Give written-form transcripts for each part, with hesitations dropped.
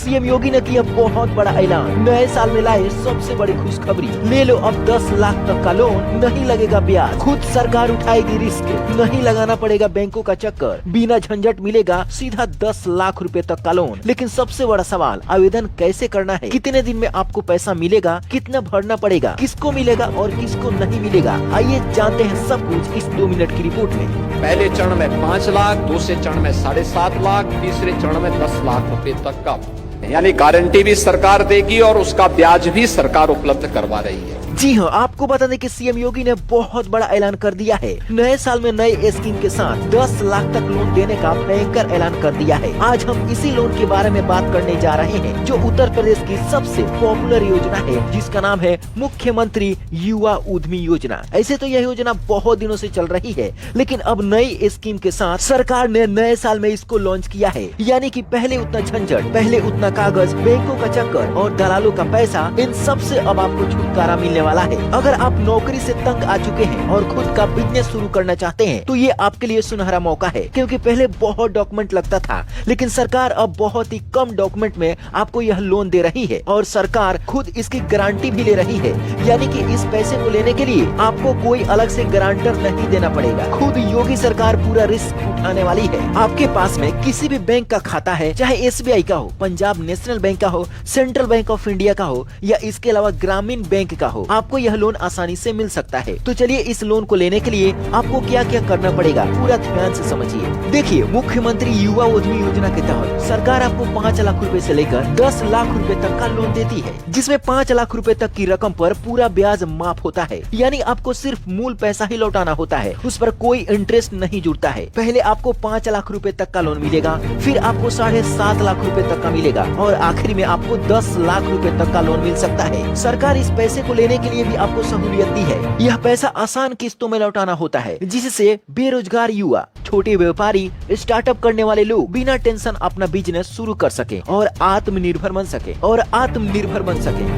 CM योगी ने किया बहुत बड़ा ऐलान, नए साल में लाए सबसे बड़ी खुशखबरी। ले लो अब 10 लाख तक का लोन, नहीं लगेगा ब्याज, खुद सरकार उठाएगी रिस्क, नहीं लगाना पड़ेगा बैंकों का चक्कर, बिना झंझट मिलेगा सीधा 10 लाख रुपए तक का लोन। लेकिन सबसे बड़ा सवाल, आवेदन कैसे करना है, कितने दिन में आपको पैसा मिलेगा, कितना भरना पड़ेगा, किसको मिलेगा और किसको नहीं मिलेगा, आइए जानते हैं सब कुछ इस 2 मिनट की रिपोर्ट में। पहले चरण में 5 लाख, दूसरे चरण में 7.5 लाख, तीसरे चरण में 10 लाख रुपए तक का, यानी गारंटी भी सरकार देगी और उसका ब्याज भी सरकार उपलब्ध करवा रही है। जी हाँ, आपको बता दें कि सीएम योगी ने बहुत बड़ा ऐलान कर दिया है। नए साल में नए स्कीम के साथ 10 लाख तक लोन देने का भयंकर ऐलान कर दिया है। आज हम इसी लोन के बारे में बात करने जा रहे हैं, जो उत्तर प्रदेश की सबसे पॉपुलर योजना है, जिसका नाम है मुख्यमंत्री युवा उद्यमी योजना। ऐसे तो यह योजना बहुत दिनों से चल रही है, लेकिन अब नई स्कीम के साथ सरकार ने नए साल में इसको लॉन्च किया है। यानी कि पहले उतना झंझट, पहले उतना कागज, बैंकों का चक्कर और दलालों का पैसा, इन सब से अब आपको छुटकारा मिलने वाला है। अगर आप नौकरी से तंग आ चुके हैं और खुद का बिजनेस शुरू करना चाहते हैं, तो ये आपके लिए सुनहरा मौका है, क्योंकि पहले बहुत डॉक्यूमेंट लगता था, लेकिन सरकार अब बहुत ही कम डॉक्यूमेंट में आपको यह लोन दे रही है और सरकार खुद इसकी गारंटी भी ले रही है। यानी कि इस पैसे को लेने के लिए आपको कोई अलग से गारंटर नहीं देना पड़ेगा, खुद योगी सरकार पूरा रिस्क उठाने वाली है। आपके पास में किसी भी बैंक का खाता है, चाहे एसबीआई का हो, पंजाब नेशनल बैंक का हो, सेंट्रल बैंक ऑफ इंडिया का हो या इसके अलावा ग्रामीण बैंक का हो, आपको यह लोन आसानी से मिल सकता है। तो चलिए इस लोन को लेने के लिए आपको क्या क्या करना पड़ेगा, पूरा ध्यान से समझिए। देखिए, मुख्यमंत्री युवा उद्यमी योजना के तहत सरकार आपको 5 लाख रुपए से लेकर 10 लाख रुपए तक का लोन देती है, जिसमें 5 लाख रुपए तक की रकम पर पूरा ब्याज माफ होता है। यानी आपको सिर्फ मूल पैसा ही लौटाना होता है, उस पर कोई इंटरेस्ट नहीं जुड़ता है। पहले आपको 5 लाख रुपए तक का लोन मिलेगा, फिर आपको 7.5 लाख रुपए तक का मिलेगा और आखिर में आपको 10 लाख रुपए तक का लोन मिल सकता है। सरकार इस पैसे को लेने के लिए भी आपको सहूलियत दी है। यह पैसा आसान किस्तों में लौटाना होता है, जिससे बेरोजगार युवा, छोटे व्यापारी, स्टार्टअप करने वाले लोग बिना टेंशन अपना बिजनेस शुरू कर सके और आत्मनिर्भर बन सके।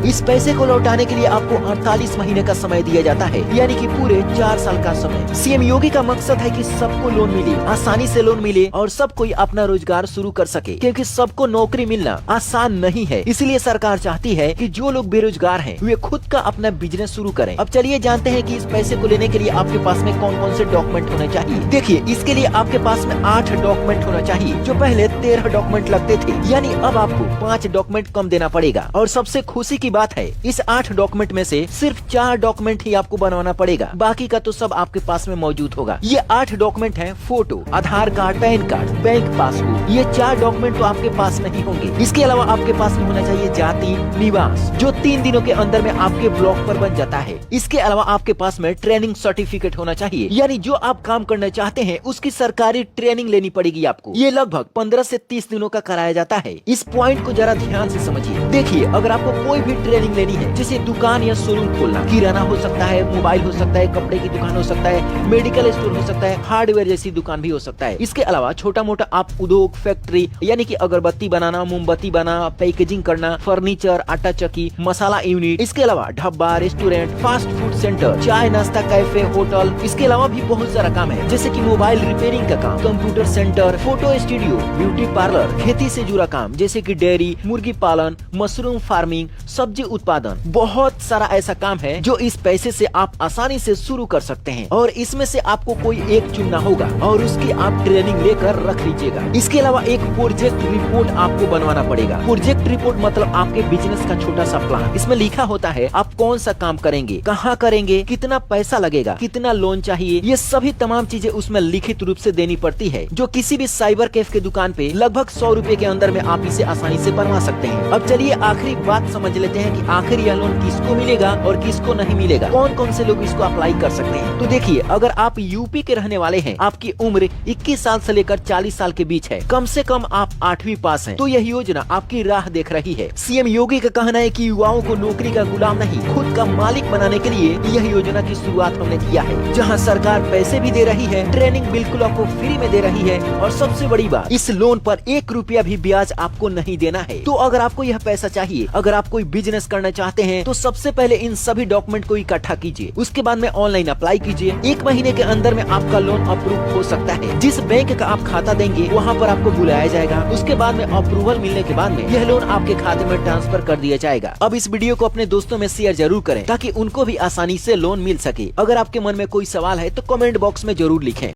इस पैसे को लौटाने के लिए आपको 48 महीने का समय दिया जाता है, यानी कि पूरे 4 साल का समय। सीएम योगी का मकसद है कि सबको लोन मिले, आसानी से लोन मिले और सब कोई अपना रोजगार शुरू कर सके, क्योंकि सबको नौकरी मिलना आसान नहीं है। इसलिए सरकार चाहती है कि जो लोग बेरोजगार हैं, वे खुद का अपना बिजनेस शुरू करें। अब चलिए जानते हैं कि इस पैसे को लेने के लिए आपके पास में कौन कौन से डॉक्यूमेंट होने चाहिए। देखिए, इसके लिए आपके पास में 8 डॉक्यूमेंट होना चाहिए, जो पहले 13 डॉक्यूमेंट लगते थे, यानी अब आपको 5 डॉक्यूमेंट कम देना पड़ेगा। और सबसे खुशी की बात है, इस 8 डॉक्यूमेंट में से सिर्फ 4 डॉक्यूमेंट ही आपको बनवाना पड़ेगा, बाकी का तो सब आपके पास में मौजूद होगा। ये 8 डॉक्यूमेंट हैं: photo, Aadhaar card, PAN card, bank passbook. ये 4 डॉक्यूमेंट तो आपके पास नहीं होंगे। इसके अलावा आपके पास में होना चाहिए जाति, निवास, जो 3 दिनों के अंदर में आपके ब्लॉक पर बन जाता है। इसके अलावा आपके पास में ट्रेनिंग सर्टिफिकेट होना चाहिए, यानी जो आप काम करना चाहते हैं उसकी सरकारी ट्रेनिंग लेनी पड़ेगी आपको। ये लगभग 15 से 30 दिनों का कराया जाता है। इस पॉइंट को जरा ध्यान से समझिए। देखिए, अगर आपको कोई भी ट्रेनिंग लेनी है, जैसे दुकान या शोरूम खोलना, किराना हो सकता है, मोबाइल हो सकता है, कपड़े की दुकान हो सकता है, मेडिकल स्टोर हो सकता है, हार्डवेयर जैसी दुकान भी हो सकता है। इसके अलावा छोटा मोटा आप उद्योग, फैक्ट्री, यानी कि अगरबत्ती बनाना, मोमबत्ती बनाना, पैकेजिंग करना, फर्नीचर, आटा चक्की, मसाला यूनिट, इसके अलावा dhaba, restaurant, fast food centre, चाय नाश्ता कैफे, होटल। इसके अलावा भी बहुत सारा काम है, जैसे कि मोबाइल रिपेयरिंग का काम, computer centre, photo studio, beauty parlour, खेती से जुड़ा काम, जैसे कि डेयरी, मुर्गी पालन, मशरूम फार्मिंग, सब्जी उत्पादन। बहुत सारा ऐसा काम है जो इस पैसे से आप आसानी से शुरू कर सकते हैं और इसमें से आपको कोई एक चुनना होगा और उसकी आप ट्रेनिंग लेकर रख लीजिएगा। इसके अलावा एक प्रोजेक्ट रिपोर्ट आपको बनवाना पड़ेगा। प्रोजेक्ट रिपोर्ट मतलब आपके बिजनेस का छोटा सा प्लान। इसमें लिखा होता है आप कौन सा काम करेंगे, कहाँ करेंगे, कितना पैसा लगेगा, कितना लोन चाहिए, ये सभी तमाम चीजें उसमें लिखित रूप से देनी पड़ती है, जो किसी भी साइबर कैफ के दुकान पे लगभग 100 रुपए के अंदर में आप इसे आसानी से बनवा सकते हैं। अब चलिए आखिरी बात समझ लेते हैं कि आखिर यह लोन किसको मिलेगा और किसको नहीं मिलेगा, कौन कौन से लोग इसको अप्लाई कर सकते हैं। तो देखिए, अगर आप यूपी के रहने वाले हैं, आपकी उम्र 21 साल से लेकर 40 साल के बीच है, कम से कम आप 8वीं पास हैं, तो यह योजना आपकी राह देख रही है। सीएम योगी का कहना है कि युवाओं को नौकरी का गुलाम नहीं, खुद का मालिक बनाने के लिए यह योजना की शुरुआत हमने किया है, जहाँ सरकार पैसे भी दे रही है, ट्रेनिंग बिल्कुल बिल्कुल आपको फ्री में दे रही है। और सबसे बड़ी बात, इस लोन पर 1 रुपया भी ब्याज आपको नहीं देना है। तो अगर आपको यह पैसा चाहिए, अगर आप कोई बिजनेस करना चाहते हैं, तो सबसे पहले इन सभी डॉक्यूमेंट को इकट्ठा कीजिए। उसके बाद में ऑनलाइन अप्लाई कीजिए। 1 महीने के अंदर में आपका लोन अप्रूव हो सकता है। जिस बैंक का आप खाता देंगे वहाँ पर आपको बुलाया जाएगा। उसके बाद में अप्रूवल मिलने के बाद में यह लोन आपके खाते में ट्रांसफर कर दिया जाएगा। अब इस वीडियो को अपने दोस्तों में शेयर जरूर करें ताकि उनको भी आसानी से लोन मिल सके। अगर आपके मन में कोई सवाल है तो कमेंट बॉक्स में जरूर लिखें।